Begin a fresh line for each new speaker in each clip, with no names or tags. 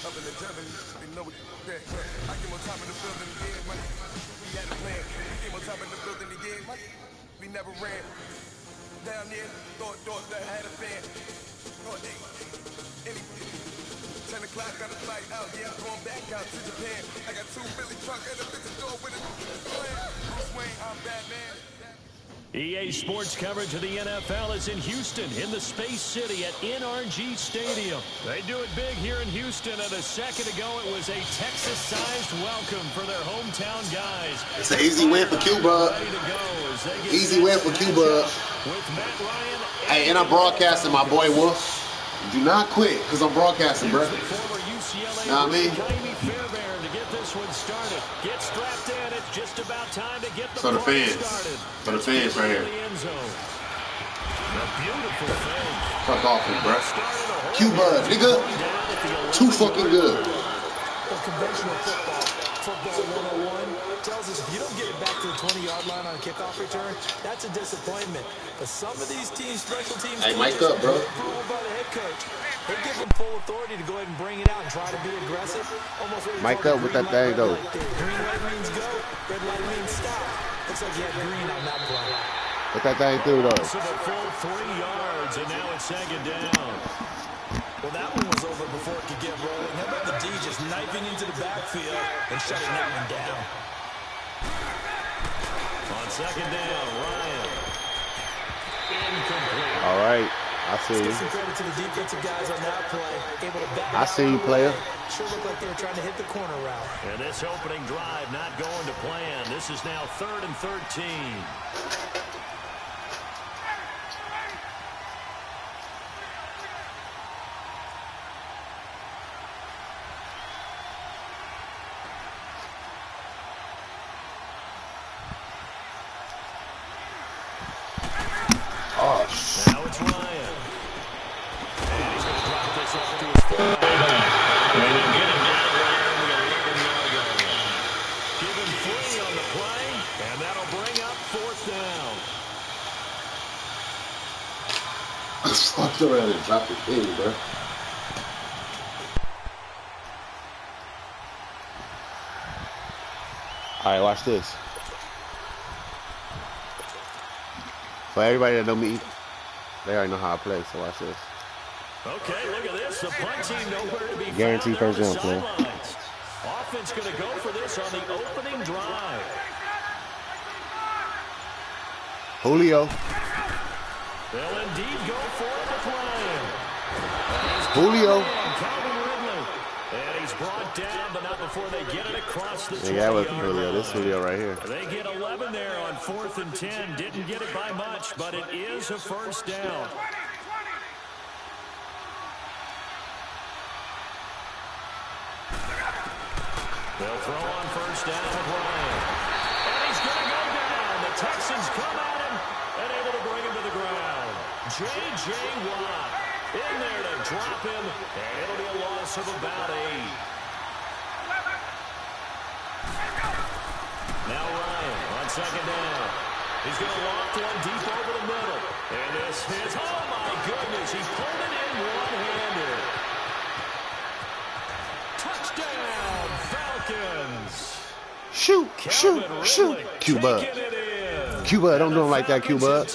Up in the jumping, they know what that. I came on top of the building again, man. We had a plan. We came on top of the building again, man. We never ran. Down there, thought that I had a fan. Thought, hey, 10 o'clock, got a flight out. Yeah, I'm going back out to Japan. I got 2 Billy trucks and a bitch door with a plan. Bruce Wayne, I'm Batman.
EA Sports coverage of the NFL is in Houston, in the Space City at NRG Stadium. They do it big here in Houston, and a second ago it was a Texas-sized welcome for their hometown guys.
It's an easy win for qbud. Easy win for qbud. Hey, and I'm broadcasting, my boy Wolf. Do not quit, because I'm broadcasting, bro. You know what I mean?
Get strapped in. It's just about time to get the
for the fans. For the fans right here. Fuck off me, bro. qbud, nigga. Too fucking good.
Conventional football 101 tells us if you don't get it back to the 20-yard line on a kickoff return, that's a disappointment. But some of these teams, special teams,
hey, mic up, bro.
By the head coach. They give them full authority to go ahead and bring it out and try to be aggressive. Almost
mic up with that thing, though.
Green light means go, red light means stop. Looks like you had green on that play.
Put that thing through, though.
So the full 3 yards, and now it's second down.
Well, that one was over before it could get rolling. How about the D just knifing into the backfield and shutting that one down?
On second down, Ryan. Incomplete.
All right. I see you.
Some credit to the defensive guys on that play. Able to back
I see you, player.
Sure looked like they were trying to hit the corner route.
And this opening drive not going to plan. This is now 3rd and 13. Now it's Ryan. And he's going to drop this off to his fullback. And he'll get him down around the 11-yard line. Give him 3 on the play, and that'll bring up 4th down.
I fucked around and dropped the thing, bro. All right, watch this. For everybody that know me, they already know how I play, so watch this.
Okay, look at this. The punt team nowhere to be
guaranteed
found
first down, play.
Offense going to go for this on the opening drive.
Julio.
They'll indeed go for the play.
Julio.
And he's brought down, but not before they get it across the 20-yard
Yeah, that was Julio. This Julio right here.
They get 11 there on 4th and 10. Didn't get it by much, but it is a first down. They'll throw on first down with Ryan. And he's going to go down. The Texans come at him and able to bring him to the ground. J.J. Watt in there to drop him, and it'll be a loss of about 8. Now Ryan on second down. He's going to loft one deep over the middle. And this is, oh my goodness, he pulled it in one-handed. Touchdown, Falcons.
Shoot, shoot, shoot. qbud. qbud, don't do him like that, qbud.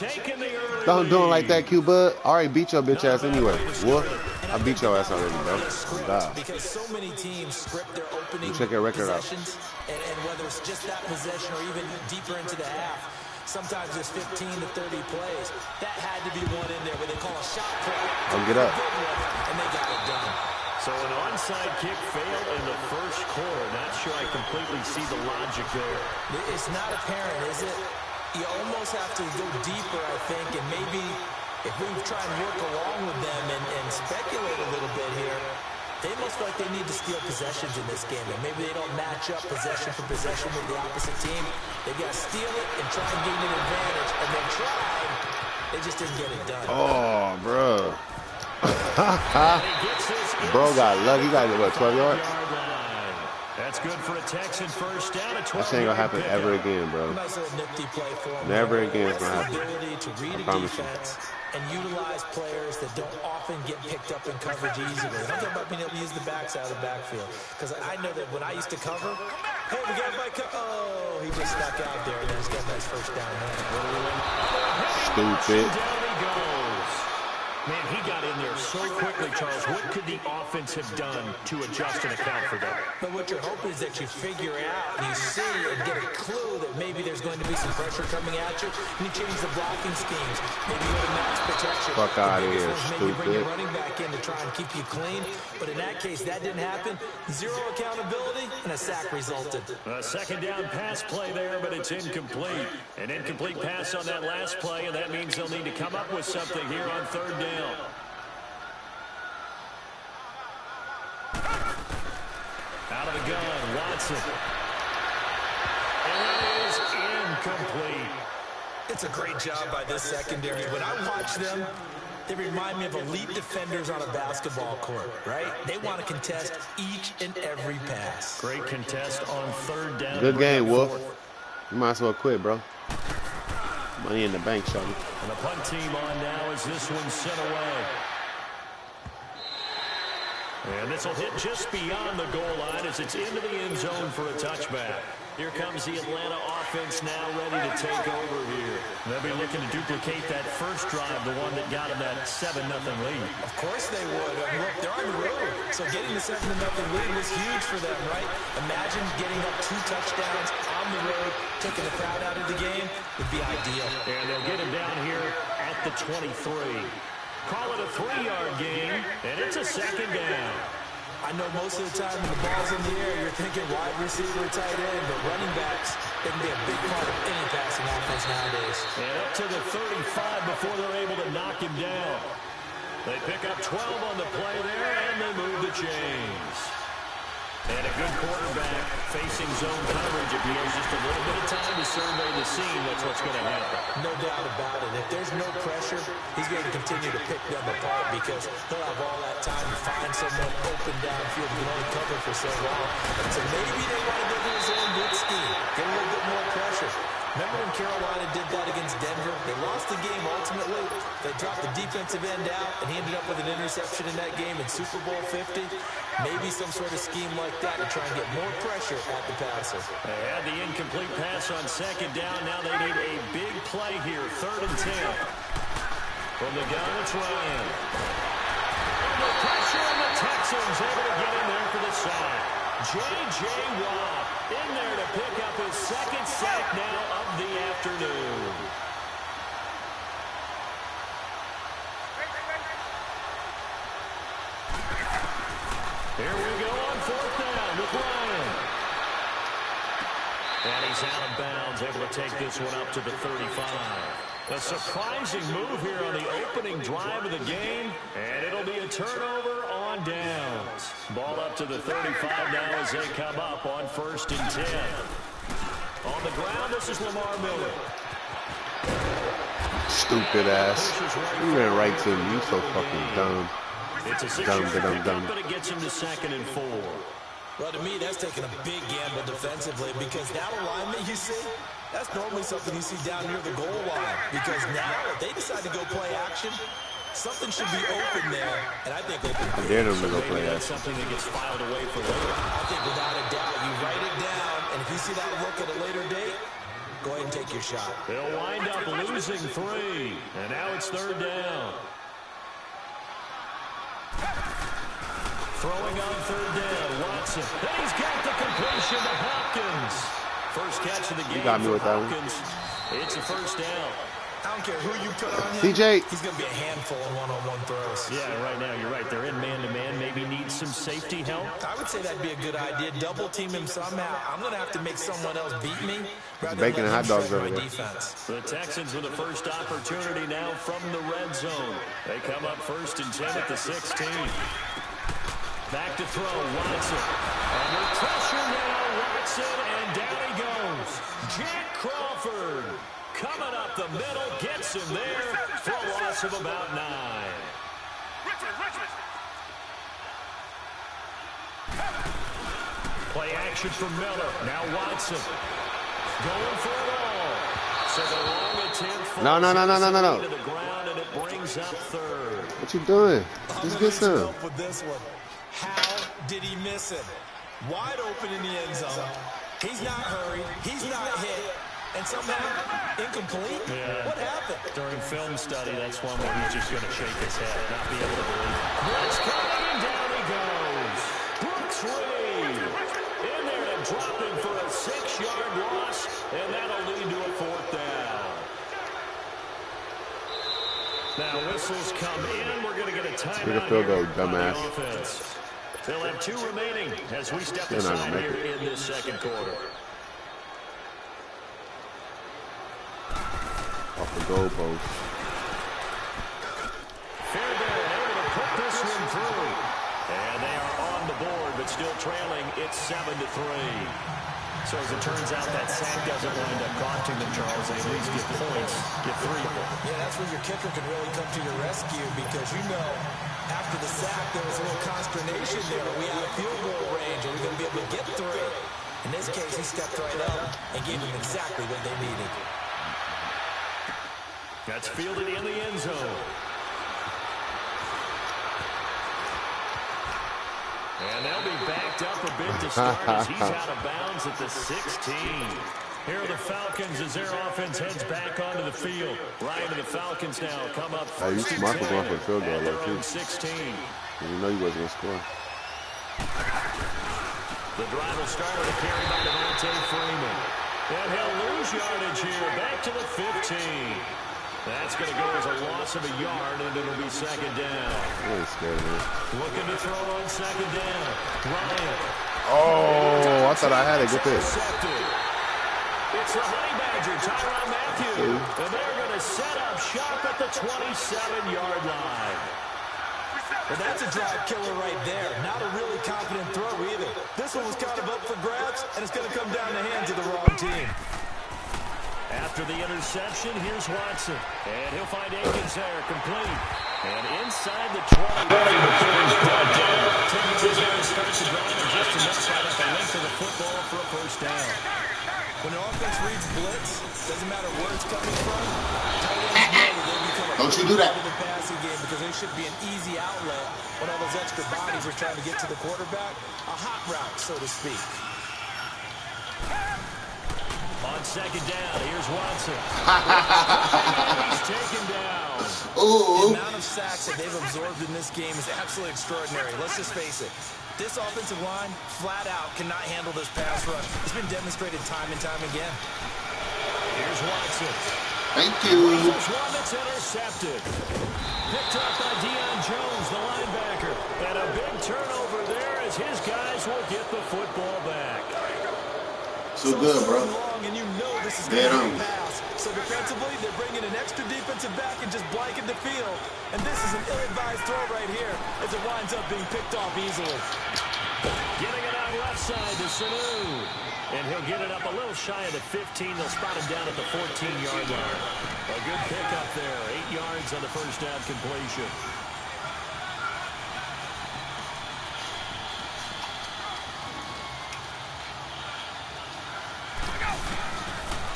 Don't do him like that, qbud. I already beat your bitch ass anyway. What? I beat your ass already, bro. God.
Because so many teams script their opening
check your record out.
And whether it's just that possession or even deeper into the half, sometimes there's 15 to 30 plays. That had to be one in there where they call a shot play.
Don't get up.
And they got it done.
So an onside kick failed in the first quarter. Not sure I completely see the logic there.
It's not apparent, is it? You almost have to go deeper, I think, and maybe if we try and work along with them and speculate a little bit here, they must feel like they need to steal possessions in this game. And maybe they don't match up possession for possession with the opposite team. They've got to steal it and try and gain an advantage. And they tried. They just didn't get it done.
Oh, bro. Bro got lucky. He got, what, 12 yards?
And That's good for a Texan first down.
That shit ain't gonna happen ever again, bro. Never again it's gonna happen. I promise you.
And utilize players that don't often get picked up in coverage easily. I'm talking about being able to use the backside of the backfield. Because I know that when I used to cover, hey, we got my oh, he just stuck out there, and he's got that first down there.
Stupid.
Down he goes. Man, he got in there so quickly, Charles. What could the offense have done to adjust and account for that?
But what you're hoping is that you figure out and you see and get a clue that maybe there's going to be some pressure coming at you, and you change the blocking schemes. Maybe you go to max protection.
Fuck out of here,
maybe bring your
stupid.
running back in to try and keep you clean. But in that case, that didn't happen. Zero accountability, and a sack resulted.
A second down pass play there, but it's incomplete. An incomplete pass on that last play, and that means they'll need to come up with something here on third down. Out of the gun, Watson. And that is incomplete.
It's a great job by this secondary. When I watch them, they remind me of elite defenders on a basketball court, right? They want to contest each and every pass.
Great contest on third down.
Good game, Wolf. You might as well quit, bro. Money in the bank, Shawty.
And the punt team on now as this one's sent away. And this will hit just beyond the goal line as it's into the end zone for a touchback. Here comes the Atlanta offense now ready to take over here. They'll be looking to duplicate that first drive, the one that got them that 7-0 lead.
Of course they would. Look, they're on the road, so getting the 7-0 lead was huge for them, right? Imagine getting up 2 touchdowns on the road, taking the crowd out of the game would be ideal.
And they'll get him down here at the 23. Call it a 3-yard gain, and it's a second down.
I know most of the time when the ball's in the air, you're thinking wide receiver, tight end, but running backs, they can be a big part of any passing offense nowadays.
And up to the 35 before they're able to knock him down. They pick up 12 on the play there, and they move the chains. And a good quarterback facing zone coverage. If he has just a little bit of time to survey the scene, that's what's going to happen.
No doubt about it. If there's no pressure, he's going to continue to pick them apart because he'll have all that time to find someone open downfield who can only cover for so long. So maybe they want to go to his own good scheme, get a little bit more pressure. Remember when Carolina did that against Denver? They lost the game ultimately. They dropped the defensive end out, and he ended up with an interception in that game in Super Bowl 50. Maybe some sort of scheme like that to try and get more pressure at the passer.
They had the incomplete pass on second down. Now they need a big play here, 3rd and 10. From the gun, it's Ryan. Under pressure, and the Texans able to get in there for the sack. J.J. Watt in there to pick up his 2nd sack now of the afternoon. Here we go on 4th down with Ryan. And he's out of bounds, able to take this one up to the 35. A surprising move here on the opening drive of the game, and it'll be a turnover on downs. Ball up to the 35 now as they come up on 1st and 10. On the ground, this is Lamar Miller.
Stupid ass. You ran right to me. You so fucking dumb.
It's a 6-yard pickup, but it gets him to 2nd and 4.
Well, to me, that's taking a big gamble defensively because that alignment you see, that's normally something you see down near the goal line. Because now, if they decide to go play action, something should be open there. And I think open.
I dare them to go play
that's
action.
something that gets filed away for later.
I think without a doubt, you write it down, and if you see that look at a later date, go ahead and take your shot.
They'll wind up losing 3, and now it's 3rd down. Throwing on 3rd down, Watson. Then he's got the completion to Hopkins. First catch of the game.
You got me with that one.
It's a 1st down.
I don't care who you put on him.
CJ.
He's going to be a handful in one-on-one throws.
Yeah, right now you're right. They're in man-to-man. Maybe needs some safety help.
I would say that'd be a good idea. Double team him somehow. I'm going to have to make someone else beat me.
Bacon and hot dogs over there.
The Texans with the first opportunity now from the red zone. They come up 1st and 10 at the 16. Back to throw, Watson. Under pressure now, Watson, and down he goes. Jack Crawford coming up the middle, gets him there for a loss of about 9. Play action from Miller. Now Watson. Going for it all. So the long attempt falls to the ground, and it brings up third.
What you doing? Just get some.
With this one. How did he miss it? Wide open in the end zone. He's not hurried. He's not hit. And somehow, incomplete?
Yeah.
What happened?
During film study, that's one where he's just going to shake his head, not be able to believe it. Brooks coming, and down he goes. Brooks Reed in there to drop him for a 6-yard loss, and that'll lead to a 4th down. Now whistles come in. We're going to get a timeout here on the offense. They'll have 2 remaining as we step aside here in this second quarter.
Off the goalpost.
Fairbairn able to put this one through. And they are on the board, but still trailing. It's 7-3. So as it turns out, that sack doesn't wind up costing them, Charles. They at least get points, get 3 of them.
Yeah, that's where your kicker can really come to your rescue because you know after the sack there was a little consternation there. Are we out of field goal range? Are we going to be able to get 3? In this case, he stepped right up and gave them exactly what they needed.
That's fielded in the end zone. And they'll be backed up a bit to start as he's out of bounds at the 16. Here are the Falcons as their offense heads back onto the field. Ryan and the Falcons now come up first and 10
going for a field goal
at their
too.
own 16.
You know you wasn't going to score.
The drive will start with a carry by Devontae Freeman. And he'll lose yardage here, back to the 15. That's going to go as a loss of a yard, and it'll be 2nd down.
I ain't scared of it.
Looking to throw on 2nd down. Ryan.
Oh, I thought I had it. Get this.
It's the Honey Badger, Tyrann Mathieu. And they're going to set up shop at the 27-yard line.
And that's a drive killer right there. Not a really confident throw either. This one was kind of up for grabs, and it's going to come down the hands of the wrong team.
After the interception, here's Watson. And he'll find Akins there, complete. And inside the 20. Starts to drive and just enough right at the length of the football for a 1st down.
When the offense reads blitz, doesn't matter where it's coming from, tight ends know that they become a
Don't you do that.
part of the passing game because they should be an easy outlet when all those extra bodies are trying to get to the quarterback. A hot route, so to speak.
On 2nd down, here's Watson. He's taken down.
Ooh.
The amount of sacks that they've absorbed in this game is absolutely extraordinary. Let's just face it. This offensive line, flat out, cannot handle this pass rush. It's been demonstrated time and time again.
Here's Watson.
Thank you.
There's one that's intercepted. Picked up by Deion Jones, the linebacker. And a big turnover there as his guys will get the football back.
So good, bro.
Long, and you know this is going to be a pass. So defensively, they're bringing an extra defensive back and just blanket the field. And this is an ill-advised throw right here as it winds up being picked off easily.
Getting it out left side to Sanu. And he'll get it up a little shy of the 15. They'll spot him down at the 14-yard line. A good pickup there. 8 yards on the 1st down completion.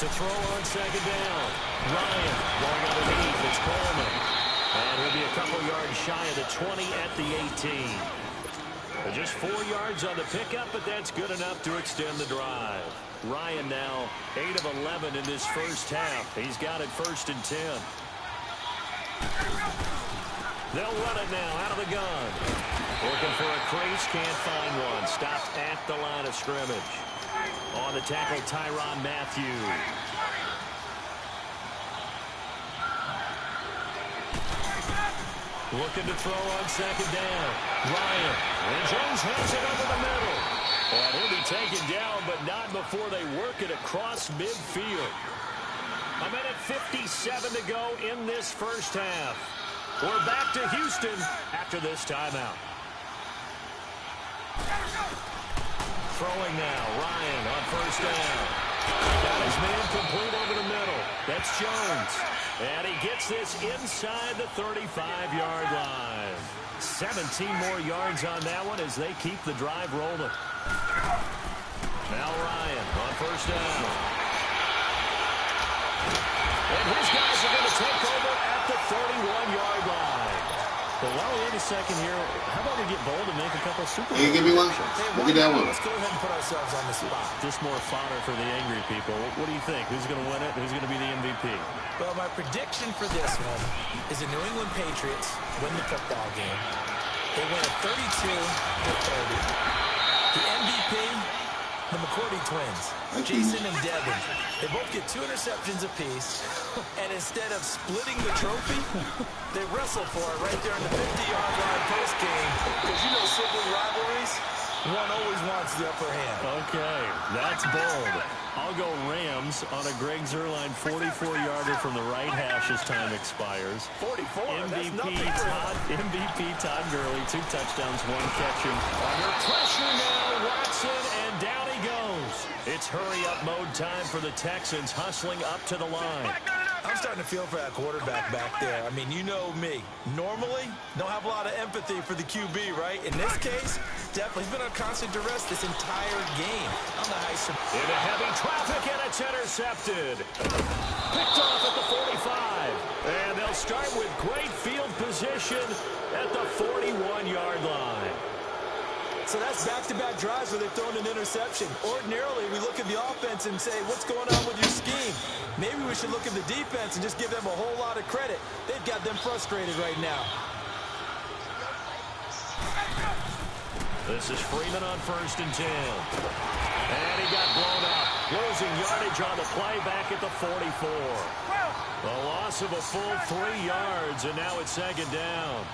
To throw on 2nd down. Ryan going underneath. It's Coleman. And he'll be a couple yards shy of the 20 at the 18. Just 4 yards on the pickup, but that's good enough to extend the drive. Ryan now 8 of 11 in this 1st half. He's got it 1st and 10. They'll run it now out of the gun. Looking for a crease, can't find one. Stopped at the line of scrimmage. On the tackle, Tyrann Mathieu. Looking to throw on 2nd down. Ryan. And Jones has it over the middle. And he'll be taken down, but not before they work it across midfield. A minute 57 to go in this 1st half. We're back to Houston after this timeout. Throwing now, Ryan on 1st down. Got his man complete over the middle. That's Jones. And he gets this inside the 35-yard line. 17 more yards on that one as they keep the drive rolling. Now Ryan on first down. And his guys are going to take over at the 31-yard line. But while we're in a second here, how about we get bold and make a couple of Super Bowl
Hey, give me one. Look at that one.
Let's go ahead and put ourselves on the spot.
Just more fodder for the angry people. What do you think? Who's going to win it? Who's going to be the MVP?
Well, my prediction for this one is the New England Patriots win the football game. They win it 32-30. The MVP, the McCourty twins, Jason and Devin. They both get 2 interceptions apiece, and instead of splitting the trophy, they wrestle for it right there in the 50-yard line post-game. Because you know sibling rivalries, one always wants the upper hand.
Okay, that's bold. I'll go Rams on a Greg Zuerlein 44-yarder from the right hash as time expires.
44,
MVP Todd Gurley, 2 touchdowns, 1 catching. Under pressure now, Watson, and down he goes. It's hurry-up mode time for the Texans, hustling up to the line.
I'm starting to feel for that quarterback back there. I mean, you know me. Normally, don't have a lot of empathy for the QB, right? In this case, definitely. He's been on constant duress this entire game. On the high school.
Into heavy traffic, and it's intercepted. Picked off at the 45. And they'll start with great field position at the 41-yard line.
So that's back-to-back drives where they've thrown an interception. Ordinarily, we look at the offense and say, what's going on with your scheme? Maybe we should look at the defense and just give them a whole lot of credit. They've got them frustrated right now.
This is Freeman on first and 10. And he got blown up. Losing yardage on the play back at the 44. A loss of a full 3 yards, and now it's second down.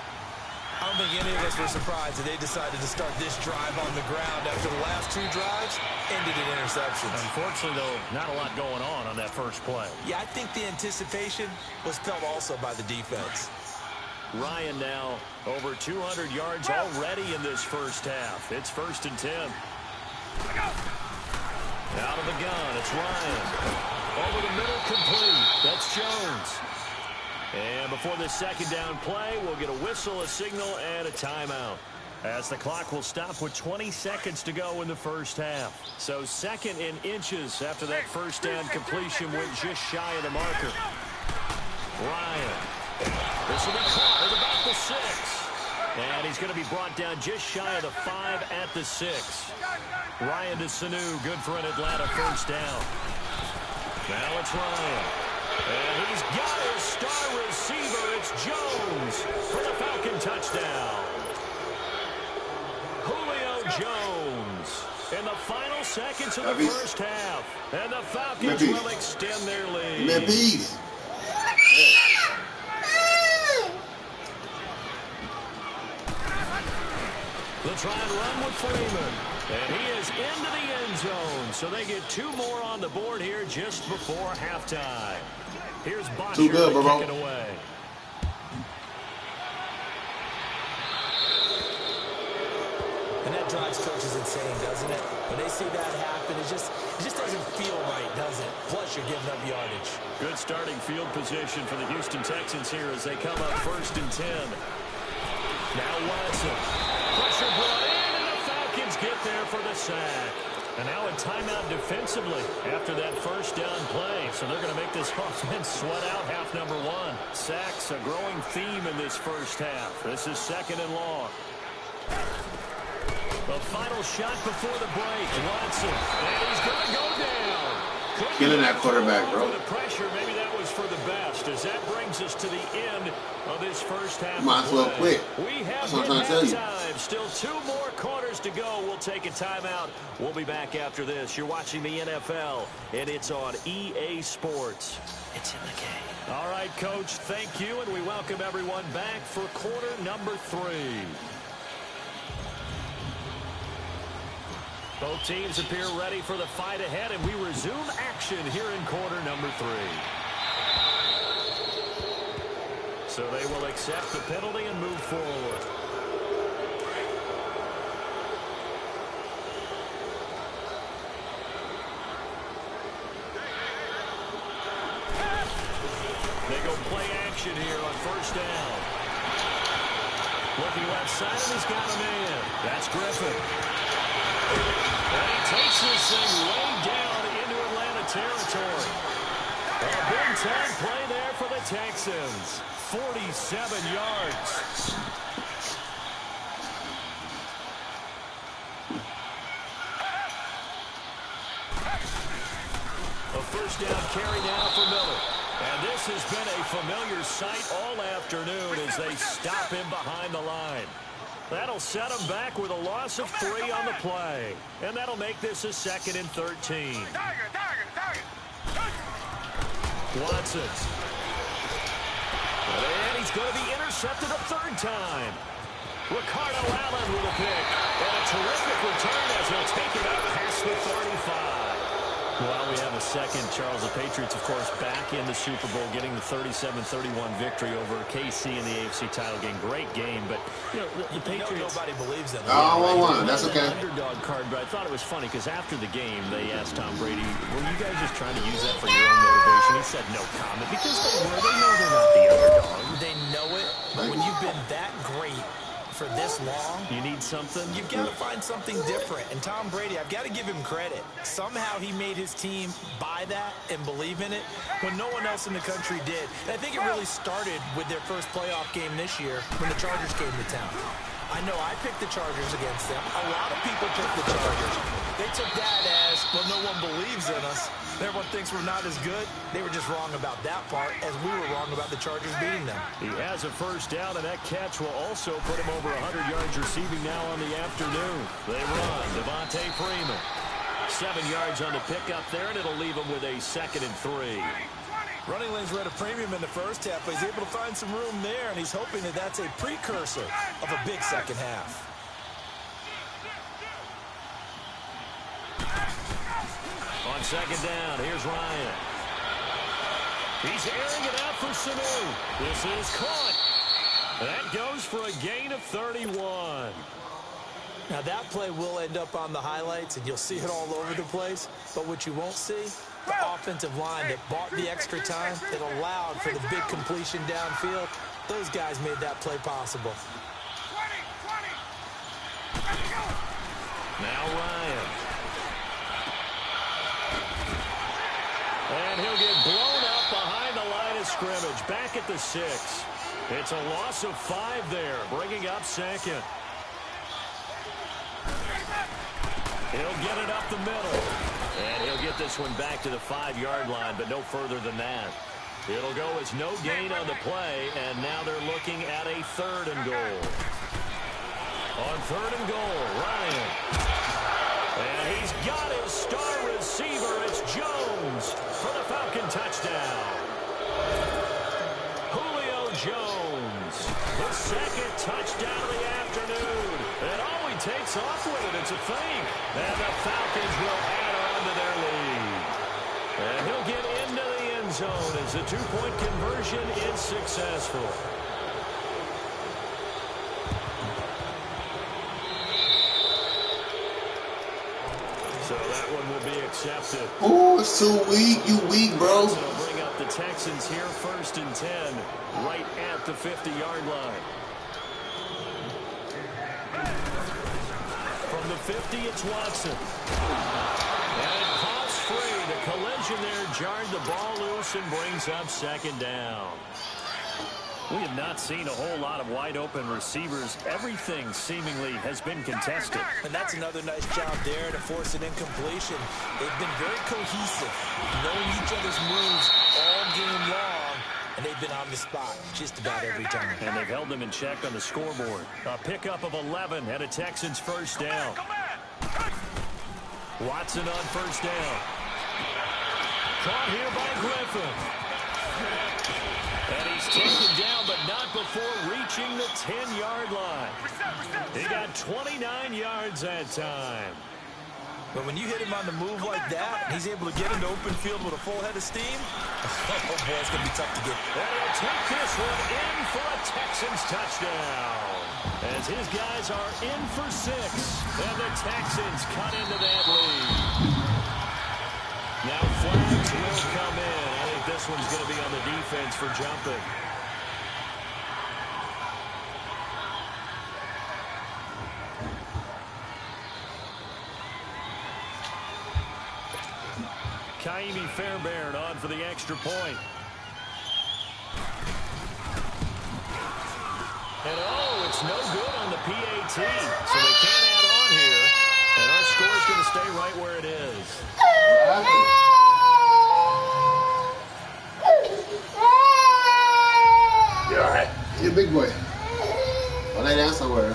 I don't think any of us were surprised that they decided to start this drive on the ground after the last 2 drives ended in interceptions.
Unfortunately, though, not a lot going on that first play.
Yeah, I think the anticipation was felt also by the defense.
Ryan now over 200 yards already in this first half. It's first and 10. Out of the gun, it's Ryan. Over the middle, complete. That's Jones. And before this second down play, we'll get a whistle, a signal, and a timeout. As the clock will stop with 20 seconds to go in the first half. So second in inches after that first down completion went just shy of the marker. Ryan. This will be caught at about the 6. And he's going to be brought down just shy of the 5 at the 6. Ryan to Sanu, good for an Atlanta first down. Now it's Ryan. And he's got his star receiver. It's Jones for the Falcon touchdown. Julio Jones in the final seconds of the first half. And the Falcons will extend their lead. They'll try and run with Freeman. And he is into the end zone. So they get 2 more on the board here just before halftime. Here's Botcher to kick it away.
And that drives coaches insane, doesn't it? When they see that happen, it just doesn't feel right, does it? Plus, you're giving up yardage.
Good starting field position for the Houston Texans here as they come up first and 10. Now Watson. Pressure brought in, and the Falcons get there for the sack. And now a timeout defensively after that first down play. So they're going to make this offense sweat out half number 1. Sacks, a growing theme in this first half. This is second and long. The final shot before the break. Watson. And he's going to go down.
Killing that quarterback, bro.
The pressure, maybe that was for the best, as that brings us to the end of this first half.
Might as well quit.
We have
That's what I'm trying to tell you.
time. Still 2 more quarters to go. We'll take a timeout. We'll be back after this. You're watching the NFL, and it's on EA Sports.
It's in the game.
All right, Coach, thank you, and we welcome everyone back for quarter number 3. Both teams appear ready for the fight ahead, and we resume action here in quarter number 3. So they will accept the penalty and move forward. They go play action here on first down. Looking left side, and he's got a man. That's Griffin. And he takes his thing way down into Atlanta territory. A big-time play there for the Texans. 47 yards. A first down carry now for Miller. And this has been a familiar sight all afternoon as they stop him behind the line. That'll set him back with a loss of 3 on the play. And that'll make this a 2nd and 13. Watson. And he's going to be intercepted a 3rd time. Ricardo Allen with a pick. And a terrific return as he'll take it up past the 35. Well, we have a second. Charles, the Patriots, of course, back in the Super Bowl, getting the 37-31 victory over KC in the AFC title game. Great game, but the Patriots.
Nobody believes in them.
Oh, 1-1. That's okay.
Underdog card, but I thought it was funny because after the game, they asked Tom Brady, "Were you guys just trying to use that for your own motivation?" He said, "No comment," because they were. They know they're not the underdog.
They know it, but when you've been that great for this long,
you need something.
You've got to find something different. And Tom Brady, I've got to give him credit. Somehow he made his team buy that and believe in it when no one else in the country did. And I think it really started with their first playoff game this year when the Chargers came to town. I know I picked the Chargers against them. A lot of people picked the Chargers. They took that as, well, no one believes in us. Everyone thinks we're not as good. They were just wrong about that part, as we were wrong about the Chargers beating them.
He has a first down, and that catch will also put him over 100 yards receiving now on the afternoon. They run. Devontae Freeman. 7 yards on the pickup there, and it'll leave him with a 2nd and 3.
Running lanes were at a premium in the first half, but he's able to find some room there, and he's hoping that that's a precursor of a big second half.
On 2nd down, here's Ryan. He's airing it out for Sanu. This is caught. That goes for a gain of 31.
Now, that play will end up on the highlights, and you'll see it all over the place. But what you won't see, the offensive line that bought the extra time, that allowed for the big completion downfield, those guys made that play possible.
Now Ryan. And he'll get blown up behind the line of scrimmage. Back at the 6. It's a loss of 5 there, bringing up 2nd. He'll get it up the middle. And he'll get this one back to the 5-yard line, but no further than that. It'll go as no gain on the play, and now they're looking at a 3rd and goal. On 3rd and goal, Ryan. And he's got his star receiver. It's Jones for the Falcon touchdown. Julio Jones, the 2nd touchdown of the afternoon. And all he takes off with it, it's a fake. And the Falcons will add on to their lead. And he'll get into the end zone as the 2-point conversion is successful. So that one will be accepted.
Oh, it's too weak. You weak, bro.
So they'll bring up the Texans here 1st and 10, right at the 50-yard line. From the 50, it's Watson. And it pops free. The collision there jarred the ball loose and brings up 2nd down. We have not seen a whole lot of wide-open receivers. Everything seemingly has been contested.
And that's another nice job there to force an incompletion. They've been very cohesive, knowing each other's moves all game long, and they've been on the spot just about every time.
And they've held them in check on the scoreboard. A pickup of 11 and a Texans first down. Watson on first down. Caught here by Griffin. And he's taken down, but not before reaching the 10-yard line. He got 29 yards that time.
But when you hit him on the move like that, and he's able to get into open field with a full head of steam, oh boy, it's going to be tough to get.
And he'll take this one in for a Texans touchdown. As his guys are in for 6, and the Texans cut into that lead. Now flags will come in. I think this one's going to be on the defense for jumping. Taimi Fairbairn on for the extra point. And oh, it's no good on the PAT, so they can't add on here. And our score is going to stay right where it is.
You're all right. You're a big boy. I'll lay down somewhere.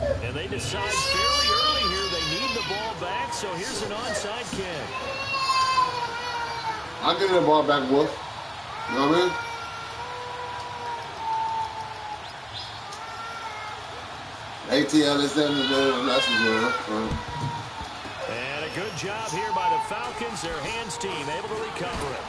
And they decide fairly early here they need the ball back, so here's an onside kick.
I'll give you the ball back, Wolf. You know what I mean? ATL is in the lessons,
And a good job here by the Falcons. Their hands team able to recover it.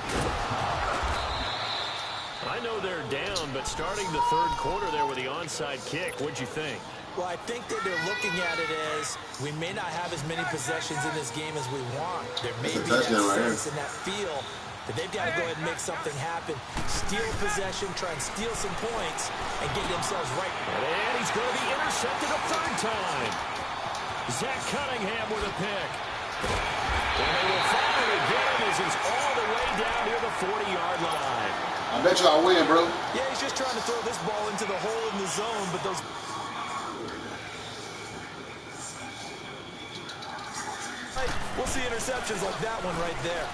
I know they're down, but starting the third quarter there with the onside kick, what'd you think?
Well, I think that they're looking at it as we may not have as many possessions in this game as we want. There may be that sense and that feel that they've got to go ahead and make something happen. Steal possession, try and steal some points, and get themselves right.
And he's going to be intercepted a third time. Zach Cunningham with a pick. And they will finally get him as he's all the way down near the 40-yard line.
I bet you I'll win, bro.
Yeah, he's just trying to throw this ball into the hole in the zone, but those... We'll see interceptions like that one right there.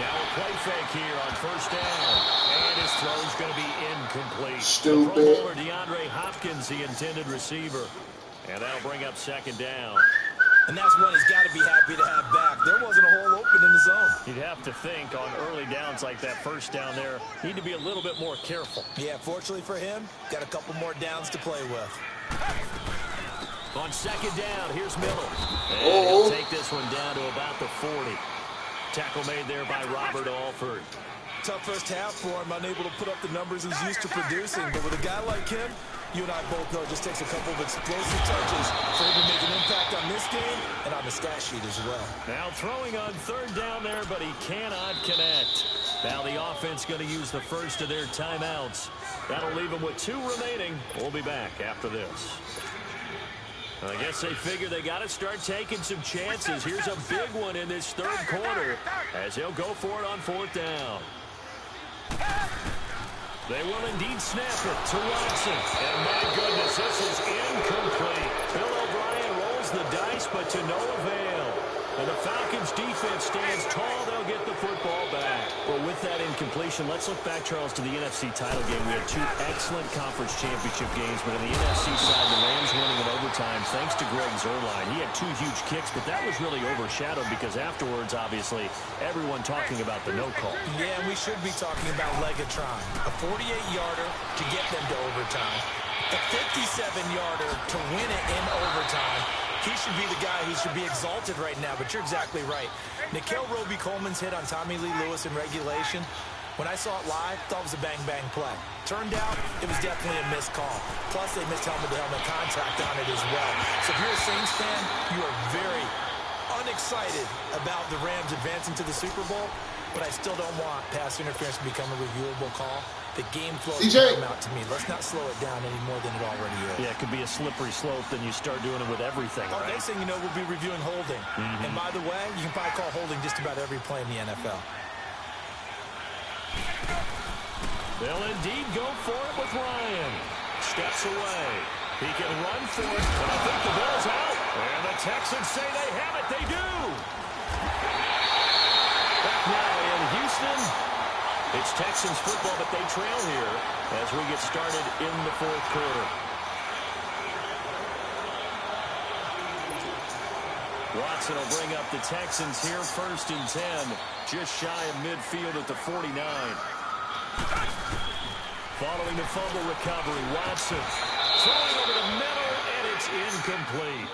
Now a play fake here on first down. And his throw's going to be incomplete.
Stupid.
The Pro Bowler DeAndre Hopkins, the intended receiver. And that'll bring up second down.
And that's one he's got to be happy to have back. There wasn't a hole open in the zone.
You'd have to think on early downs like that first down there, need to be a little bit more careful.
Yeah, fortunately for him, got a couple more downs to play with.
On second down, here's Miller. And he'll take this one down to about the 40. Tackle made there by Robert Alford.
Tough first half for him, unable to put up the numbers he's used to producing. But with a guy like him, you and I both know it just takes a couple of explosive touches for him to make an impact on this game and on the stat sheet as well.
Now throwing on third down there, but he cannot connect. Now the offense going to use the first of their timeouts. That'll leave them with 2 remaining. We'll be back after this. I guess they figure they got to start taking some chances. Here's a big one in this third quarter as they'll go for it on fourth down. They will indeed snap it to Watson. And my goodness, this is incomplete. Bill O'Brien rolls the dice, but to no avail. And the Falcons defense stands tall. They'll get the football back.
Well, with that incompletion, let's look back, Charles, to the NFC title game. We had 2 excellent conference championship games, but on the NFC side, the Rams winning in overtime thanks to Greg Zuerlein. He had 2 huge kicks, but that was really overshadowed because afterwards, obviously, everyone talking about the no call.
Yeah, and we should be talking about Legatron. A 48-yarder to get them to overtime. The 57-yarder to win it in overtime. He should be the guy who should be exalted right now, but you're exactly right. Nikel Roby-Coleman's hit on Tommy Lee Lewis in regulation, when I saw it live, thought it was a bang-bang play. Turned out, it was definitely a missed call. Plus, they missed helmet-to-helmet contact on it as well. So if you're a Saints fan, you are very unexcited about the Rams advancing to the Super Bowl, but I still don't want pass interference to become a reviewable call. The game flow has come out to me. Let's not slow it down any more than it already is.
Yeah, it could be a slippery slope, then you start doing it with everything, right?
Next thing you know, we'll be reviewing holding. And by the way, you can probably call holding just about every play in the NFL.
They'll indeed go for it with Ryan. Steps away. He can run for it, but I think the ball's out. And the Texans say they have it. They do. Back now in Houston. It's Texans football, but they trail here as we get started in the fourth quarter. Watson will bring up the Texans here, 1st and 10. Just shy of midfield at the 49. Following the fumble recovery, Watson throwing over the middle, and it's incomplete.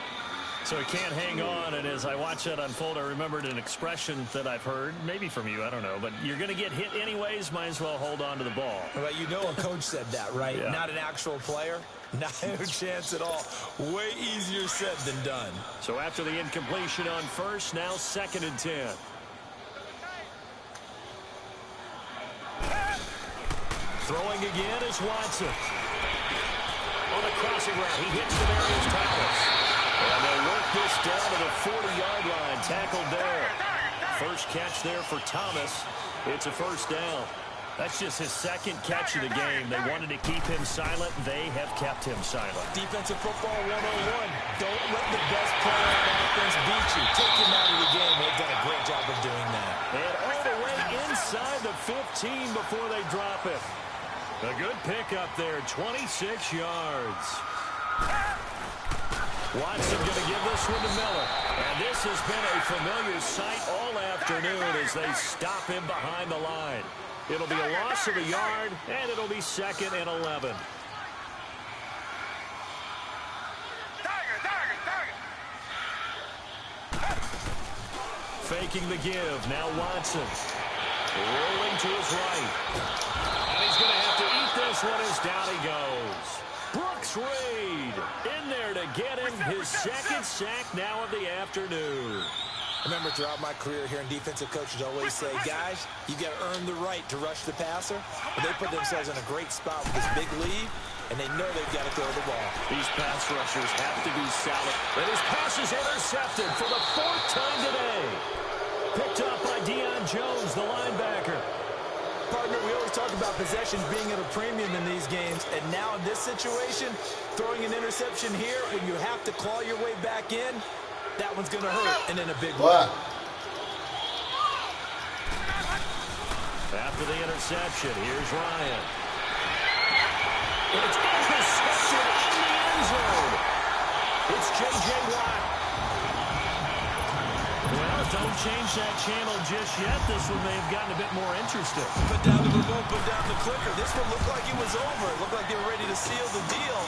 So he can't hang on, and as I watch that unfold, I remembered an expression that I've heard, maybe from you, I don't know, but you're going to get hit anyways, might as well hold on to the ball.
Well, you know a coach said that, right?
Yeah.
Not an actual player. Not a chance at all. Way easier said than done.
So after the incompletion on first, now 2nd and 10. Throwing again is Watson. On the crossing route, he hits Demarius Thomas. And they work this down to the 40-yard line. Tackled there.
First catch there for Thomas. It's a first down. That's just his second catch of the game. They wanted to keep him silent. They have kept him silent.
Defensive football 101. Don't let the best player on offense beat you. Take him out of the game. They've done a great job of doing that.
And all the way inside the 15 before they drop it. A good pickup there, 26 yards. Watson going to give this one to Miller. And this has been a familiar sight all afternoon as they stop him behind the line. It'll be a loss of a yard, and it'll be 2nd and 11. Faking the give. Now Watson. Rolling to his right. And he's going to have to eat this one as down he goes. Brooks Reed in there to get him his second sack now of the afternoon.
I remember throughout my career hearing defensive coaches always say, guys, you got to earn the right to rush the passer. But they put themselves in a great spot with this big lead, and they know they've got to throw the ball.
These pass rushers have to be solid. And his pass is intercepted for the 4th time today. Picked up by Deion Jones, the linebacker.
Partner, we always talk about possessions being at a premium in these games, and now in this situation, throwing an interception here when you have to claw your way back in, that one's going to hurt, and in a big way.
After the interception, here's Ryan. It's intercepted in the end zone. It's J.J. Watt. Well, don't change that channel just yet. This one may have gotten a bit more interesting.
Put down the remote, put down the clicker. This one looked like it was over. It looked like they were ready to seal the deal.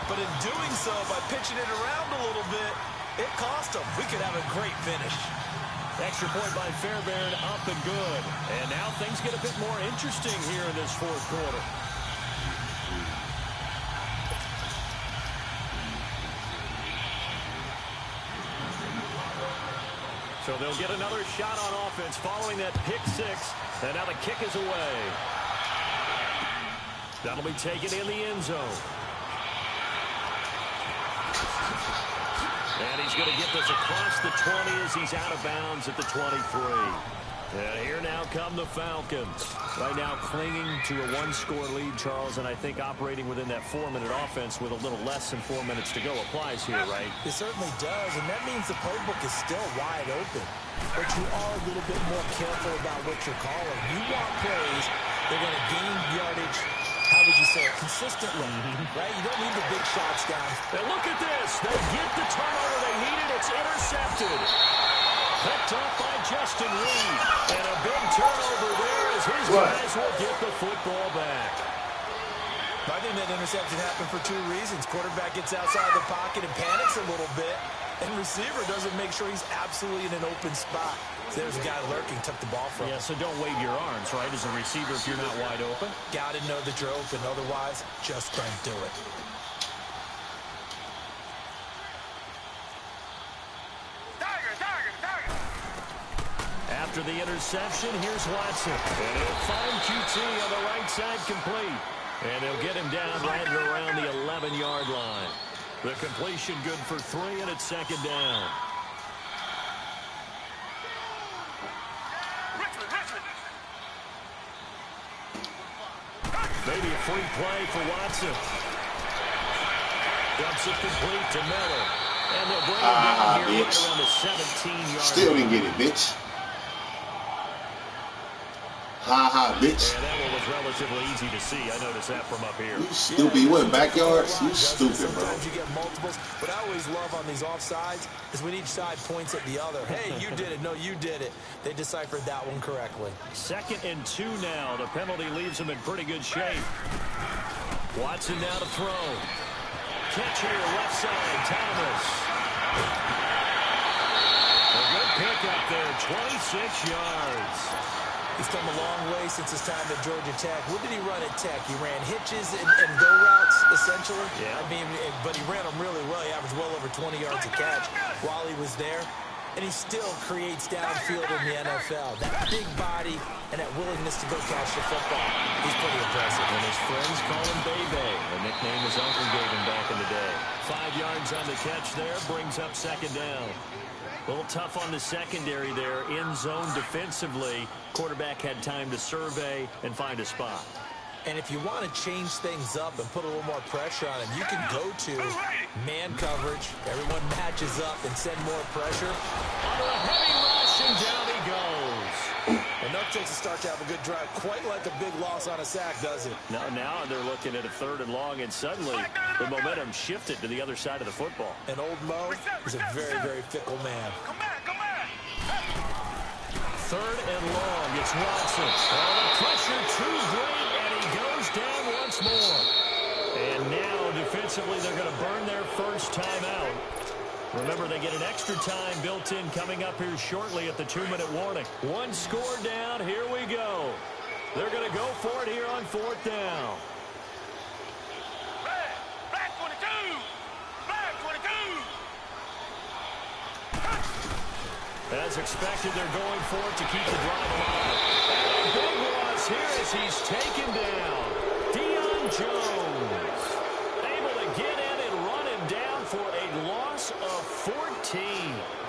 But in doing so, by pitching it around a little bit, it cost them. We could have a great finish.
Extra point by Fairbairn, up and good. And now things get a bit more interesting here in this 4th quarter. So they'll get another shot on offense following that pick 6. And now the kick is away. That'll be taken in the end zone. And he's going to get this across the 20 as he's out of bounds at the 23. And here now come the Falcons. Right now clinging to a 1-score lead, Charles, and I think operating within that 4-minute offense with a little less than 4 minutes to go applies here, right?
It certainly does, and that means the playbook is still wide open. But you are a little bit more careful about what you're calling. You want plays, they're going to gain yardage, how would you say it, consistently, right? You don't need the big shots down.
And look at this. They get the turnover they needed. It's intercepted. Picked up by Justin Reed. And a big turnover there as his guys will get the football back.
I think that interception happened for 2 reasons. Quarterback gets outside the pocket and panics a little bit. And receiver doesn't make sure he's absolutely in an open spot. So there's a guy lurking, took the ball from him.
Yeah, so don't wave your arms, right, as a receiver if you're not wide open.
Got to know that you're open. Otherwise, just don't do it.
After the interception, here's Watson. And he'll find QT on the right side complete. And they'll get him down right around the 11-yard line. The completion good for 3, and it's 2nd down. Maybe a free play for Watson. Dumps it complete to Miller. And they'll bring him down here right around the 17-yard line.
Still didn't get it, bitch. Bitch.
And that one was relatively easy to see. I noticed that from up here.
You stupid. You went backyards? You stupid, bro.
Sometimes you get multiples. What I always love on these offsides is when each side points at the other. Hey, you did it. No, you did it. They deciphered that one correctly.
2nd and 2 now. The penalty leaves them in pretty good shape. Watson now to throw. Catch here, left side, Thomas. A good pickup there, 26 yards.
He's come a long way since his time at Georgia Tech. What did he run at Tech? He ran hitches and go routes, essentially.
Yeah.
I mean, but he ran them really well. He averaged well over 20 yards a catch while he was there. and he still creates downfield in the NFL. That big body and that willingness to go catch the football, he's pretty impressive.
And his friends call him Bebe, a nickname his uncle gave him back in the day. 5 yards on the catch there, brings up second down. A little tough on the secondary there, in zone defensively. Quarterback had time to survey and find a spot.
And if you want to change things up and put a little more pressure on him, you can go to man coverage. Everyone matches up and send more pressure.
Under a heavy rush, and down he goes.
Enough takes to start to have a good drive. Quite like a big loss on a sack, does it?
Now they're looking at a 3rd and long, and suddenly the momentum shifted to the other side of the football.
And old Mo is a very, very fickle man.
Come back.
3rd and long. It's Watson. Oh, the pressure too great, and he goes down once more. And now, defensively, they're going to burn their first timeout. Remember, they get an extra time built in coming up here shortly at the 2-minute warning. 1 score down. Here we go. They're going to go for it here on 4th down.
Black 22. Black 22.
As expected, they're going for it to keep the drive alive. And a big loss here as he's taken down. Deion Jones able to get in and run him down for a loss of 14.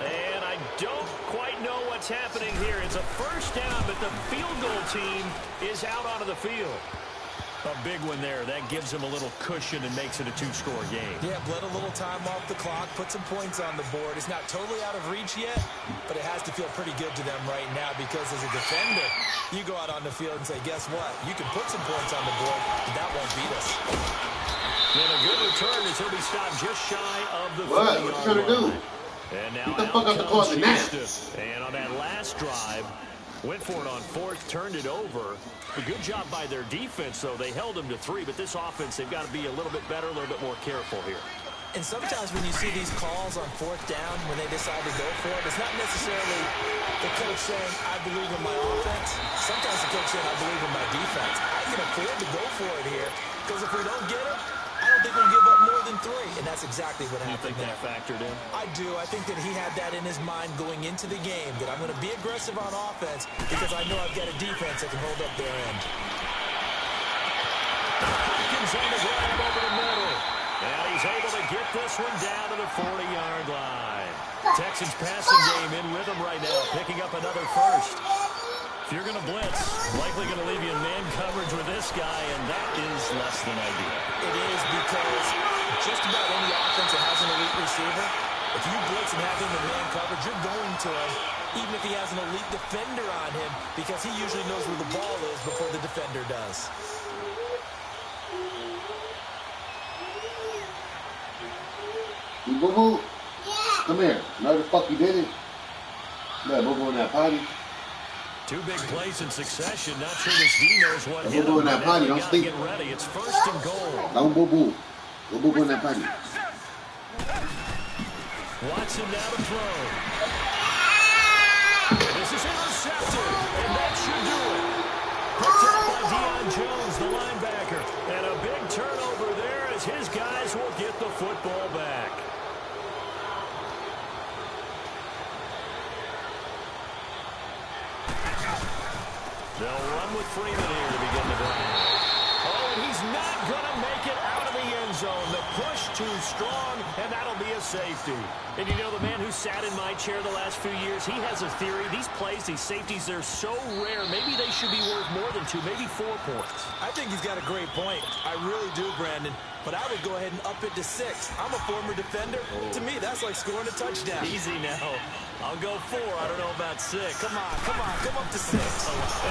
And I don't quite know what's happening here. It's a first down, but the field goal team is out onto the field. A big one there. That gives him a little cushion and makes it a 2-score game.
Yeah, bled a little time off the clock, put some points on the board. It's not totally out of reach yet, but it has to feel pretty good to them right now because as a defender, you go out on the field and say, guess what? You can put some points on the board, but that won't beat us.
And a good return as he'll be stopped just shy of the 40-yard
What? What you trying to do?
And now
Get the fuck out the closet now.
And on that last drive, went for it on 4th, turned it over. A good job by their defense, though. They held them to 3, but this offense, they've got to be a little bit better, a little bit more careful here.
And sometimes when you see these calls on 4th down, when they decide to go for it, it's not necessarily the coach saying, I believe in my offense. Sometimes the coach saying, I believe in my defense. I can afford to go for it here, because if we don't get it, I don't think we'll give up more than 3, and that's exactly what happened.
You think that factored in?
I do. I think that he had that in his mind going into the game, that I'm going to be aggressive on offense because I know I've got a defense that can hold up their end.
Hopkins on the grab over the middle. And he's able to get this one down to the 40-yard line. Texans passing game in rhythm right now, picking up another first. If you're going to blitz, likely going to leave you in man coverage with this guy, and that is less than ideal.
It is because just about any offense that has an elite receiver, if you blitz and have him in man coverage, you're going to him, even if he has an elite defender on him, because he usually knows where the ball is before the defender does.
You boo-boo? Yeah. Come here. No, the fuck you did it. Yeah, boo-boo in that potty.
2 big plays in succession. Not sure this D knows what hit
boo-boo
him.
in that potty. Don't sleep.
Get ready. It's 1st and goal.
Don't boo-boo. Go boo-boo in that potty.
Watson now to throw. This is intercepted, and that should do it. Picked up by Deion Jones, the linebacker. And a big turnover there as his guys will get the football back. They'll run with Freeman here to begin the drive. Oh, and he's not going to make it out of the end zone. The push too strong, and that'll be a safety. And you know, the man who sat in my chair the last few years, he has a theory. These plays, these safeties, they're so rare. Maybe they should be worth more than 2, maybe 4 points.
I think he's got a great point. I really do, Brandon. But I would go ahead and up it to 6. I'm a former defender. To me, that's like scoring a touchdown.
Easy now. I'll go 4. I don't know about 6.
Come on, come up to 6.
And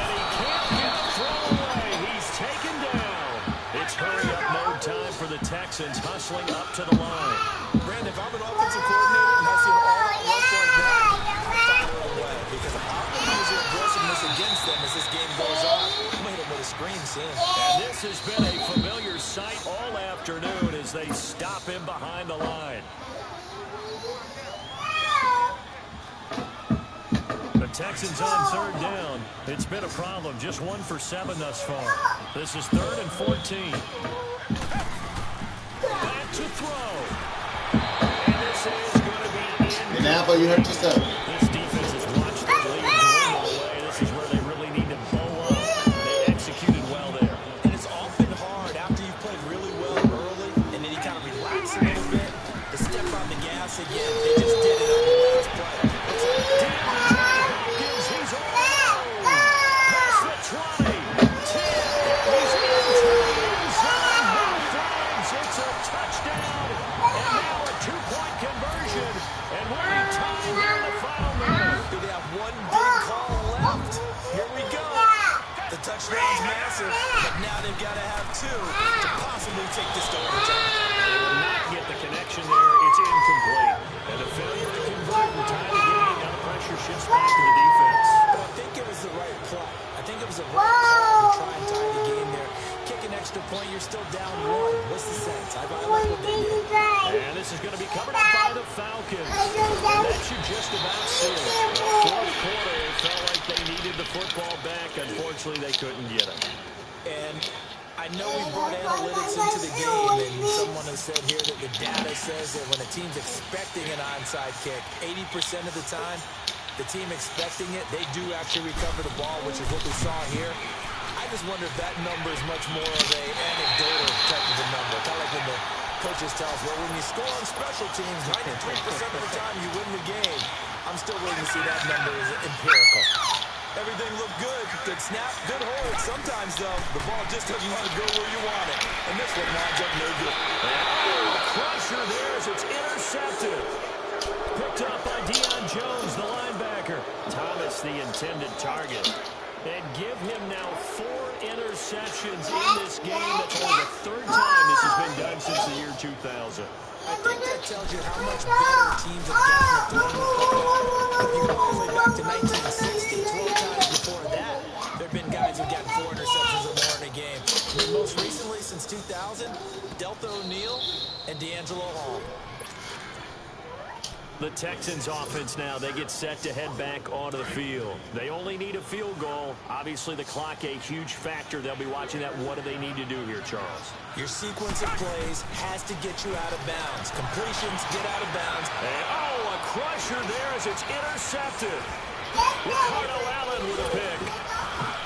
he can't get a throw away. He's taken down. It's hurry-up mode time for the Texans, hustling up to the line.
Brandon, if I'm an offensive coordinator and I see an all-out rush like that, I'm firing away because I'm going to use the aggressiveness against them as this game goes on. I'm going to hit them with a screen soon.
And this has been a familiar sight all afternoon as they stop him behind the line. The Texans on 3rd down. It's been a problem. Just 1 for 7 thus far. This is 3rd and 14. Back to throw. And this is going to be in.
And now you hurt yourself.
this to overtime.
They will not get the connection there. It's incomplete. And a failure to convert and tie the game. Now the pressure shifts back to the defense.
But I think it was the right play. I think it was the right call to try and tie the game there. Kick an extra point, you're still down 1. What's the sense? I like what they did.
And this is going to be covered up by the Falcons. And that should just about seal it. The fourth quarter, it felt like they needed the football back. Unfortunately, they couldn't get it.
And I know we brought analytics into the game, and someone has said here that the data says that when a team's expecting an onside kick, 80% of the time, the team expecting it, they do actually recover the ball, which is what we saw here. I just wonder if that number is much more of a anecdotal type of a number. Kind of like when the coaches tell us, well, when you score on special teams, 93% of the time you win the game. I'm still waiting to see that number is empirical. Everything looked good. Good snap, good hold. Sometimes, though, the ball just doesn't want to go where you want it. And this one winds up no good.
Oh, pressure there as it's intercepted. Picked up by Deion Jones, the linebacker. Thomas, the intended target. And give him now 4 interceptions in this game. That's only the 3rd time this has been done since the year 2000.
I think that tells you how much better teams have gotten at throwing the football. If you go all the way back to 1960, 12 times before that, there have been guys who've gotten 4 interceptions or more in a game. I mean, most recently, since 2000, Delta O'Neal and D'Angelo Hall.
The Texans offense now, they get set to head back onto the field. They only need a field goal. Obviously, the clock a huge factor. They'll be watching that. What do they need to do here, Charles?
Your sequence of plays has to get you out of bounds. Completions get out of bounds.
And, oh, a crusher there as it's intercepted. Ricardo Allen with a pick.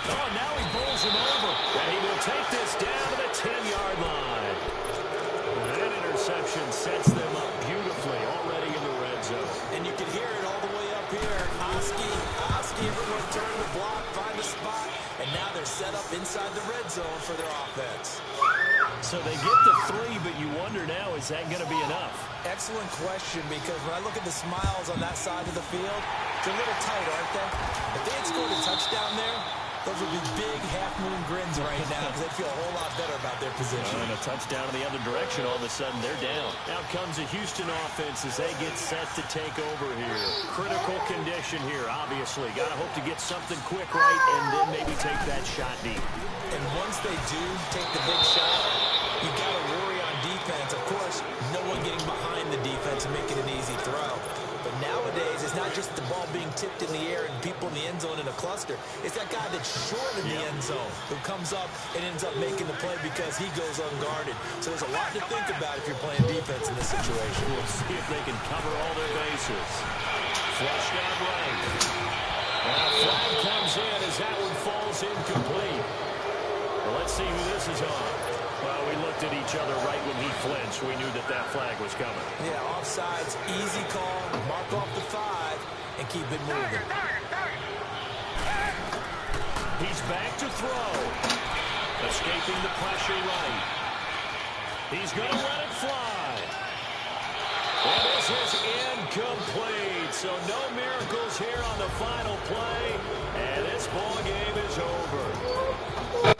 Oh, now he bowls him over. And he will take this down to the 10-yard line. That interception sets them up beautifully already in the red zone.
And you can hear it all the way up here. Oski, everyone turn the block, find a spot, and now they're set up inside the red zone for their offense.
So they get the 3, but you wonder now, is that going to be enough?
Excellent question, because when I look at the smiles on that side of the field, they're a little tight, aren't they? If they had scored a touchdown there, those would be big half-moon grins right now because they'd feel a whole lot better about their position.
And a touchdown in the other direction, all of a sudden they're down. Out comes the Houston offense as they get set to take over here. Critical condition here, obviously. Got to hope to get something quick right and then maybe take that shot deep.
And once they do take the big shot, you got to worry on defense. Of course, no one getting behind the defense and making an easy throw. But nowadays, it's not just the ball being tipped in the air and people in the end zone in a cluster. It's that guy that's short in the end zone who comes up and ends up making the play because he goes unguarded. So there's a lot to think about if you're playing defense in this situation.
We'll see if they can cover all their bases. Flushed out right. And a flag comes in as that one falls incomplete. Well, let's see who this is on. Well, we looked at each other right when he flinched. We knew that that flag was coming.
Yeah, offsides, easy call, mark off the 5, and keep it moving.
He's back to throw. Escaping the pressure right. He's going to let it fly. And this is incomplete. So no miracles here on the final play. And this ball game is over.